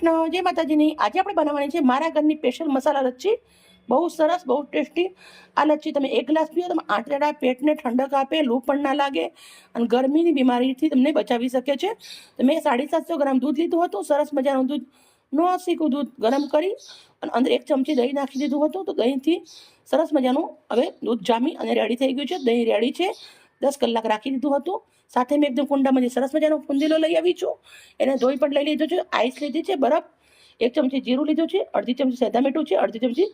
કૃષ્ણ, જય માતાજીની। આજે આપણે બનાવવાની છે મારા ઘરની સ્પેશિયલ મસાલા લચ્છી। બહુ સરસ, બહુ ટેસ્ટી। આ લચ્છી તમે એક ગ્લાસ પીઓ તમે આંતરડા પેટને ઠંડક આપે, લૂ પણ ના લાગે અને ગરમીની બીમારીથી તમને બચાવી શકે છે। તો મેં 750 ગ્રામ દૂધ લીધું હતું। સરસ મજાનું દૂધ, નોસીકું દૂધ ગરમ કરી અને અંદર 1 ચમચી દહીં નાખી દીધું હતું। તો દહીંથી સરસ મજાનું હવે દૂધ જામી અને રેડી થઈ ગયું છે। દહીં રેડી છે। 10 કલાક રાખી દીધું હતું। સાથે મેં એકદમ કુંડામાં સરસ મજાનો ફુંદીલો લઈ આવી છું। એને ધોઈ પણ લઈ લીધો છે। આઈસ લીધી છે, બરફ, 1 ચમચી જીરું લીધું છે, અડધી ચમચી સેંધા મીઠું છે, અડધી ચમચી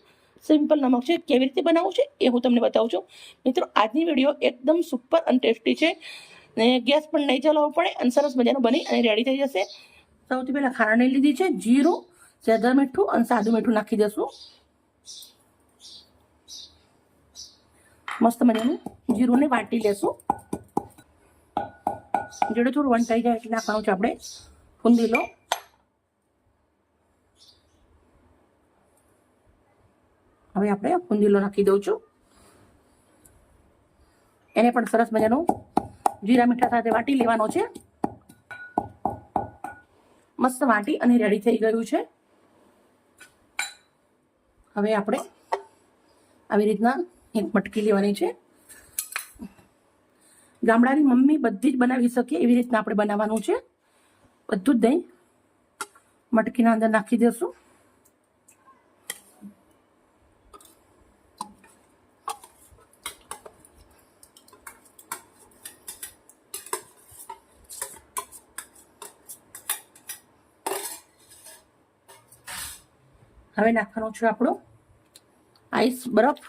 સિમ્પલ નમક છે। કેવી રીતે બનાવવું છે એ હું તમને બતાવું છું। મિત્રો, આજની વિડીયો એકદમ સુપર અને ટેસ્ટી છે ને ગેસ પણ નહીં ચલાવવો પડે અને સરસ મજાનું બની અને રેડી થઈ જશે। સૌથી પહેલાં ખાંડ લીધી છે, જીરું, સેંધા મીઠું અને સાદું મીઠું નાખી દઈશું। મસ્ત મજાનું જીરુંને વાટી લેશું। જોડે થોડું વંચાઈ જાય એટલે નાખવાનું છે આપણે ફુંદીલો। હવે આપણે ફુંદીલો નાખી દઉં છું। એને પણ સરસ મજાનું જીરા મીઠા સાથે વાટી લેવાનો છે। મસ્ત વાટી અને રેડી થઈ ગયું છે। હવે આપણે આવી રીતના એક મટકી લેવાની છે। ગામડાની મમ્મી બધી જ બનાવી શકે એવી રીતના આપણે બનાવવાનું છે। બધું જ દહીં મટકીના અંદર નાખી દઈશું। હવે નાખવાનું છે આપણો આઈસ, બરફ।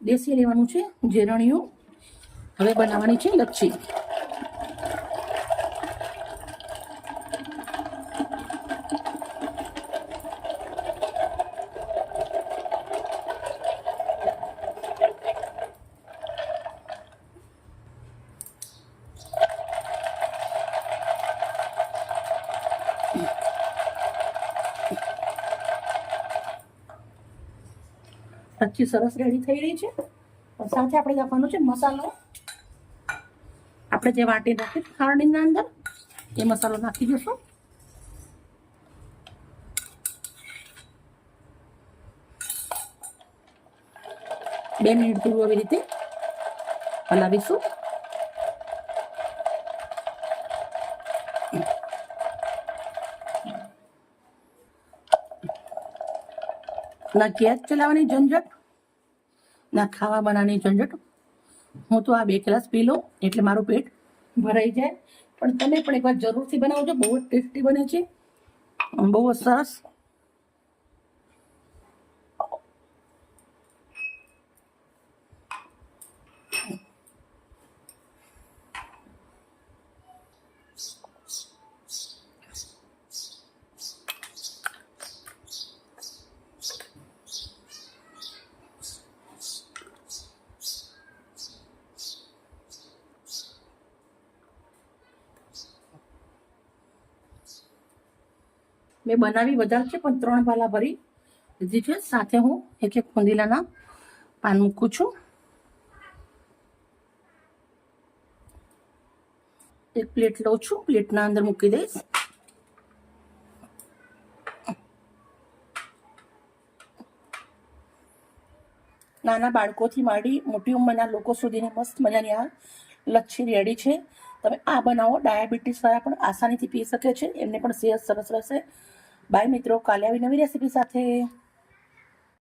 દેશી લેવાનું છે જેરણિયું। હવે બનાવવાની છે લચ્છી। લચ્છી સરસ રેડી થઈ રહી છે। સાથે આપણે નાખવાનો છે મસાલો। આપણે જે વાટી નાખી ખાંડના અંદર એ મસાલો નાખી દઈશું। બે મિનિટ જેવું આવી રીતે હલાવીશું। ના ગેસ ચલાવવાની ઝંઝટ, ના ખાવા બનાવવાની ઝંઝટ। હું તો આ 2 ગ્લાસ પી લઉં એટલે મારું પેટ ભરાઈ જાય। પણ તમે પણ એકવાર જરૂરથી બનાવજો, બહુ જ ટેસ્ટી બને છે, બહુ જ સરસ। મેં બનાવી વધારે છે પણ 3 ભાલા ભરી લીધી છે। સાથે હું એક ફુંદીલાના પાન મૂકું છું। એક પ્લેટ લઉં છું, પ્લેટના અંદર મૂકી દઈશ। નાના બાળકોથી માંડી મોટી ઉંમરના લોકો સુધીની મસ્ત મજાની આ લચ્છી રેડી છે। તમે આ બનાવો, ડાયાબિટીસ વાળા પણ આસાનીથી પી શકે છે, એમને પણ સેહત સરસ રહેશે। બાય મિત્રો, કાલે આવી નવી રેસીપી સાથે।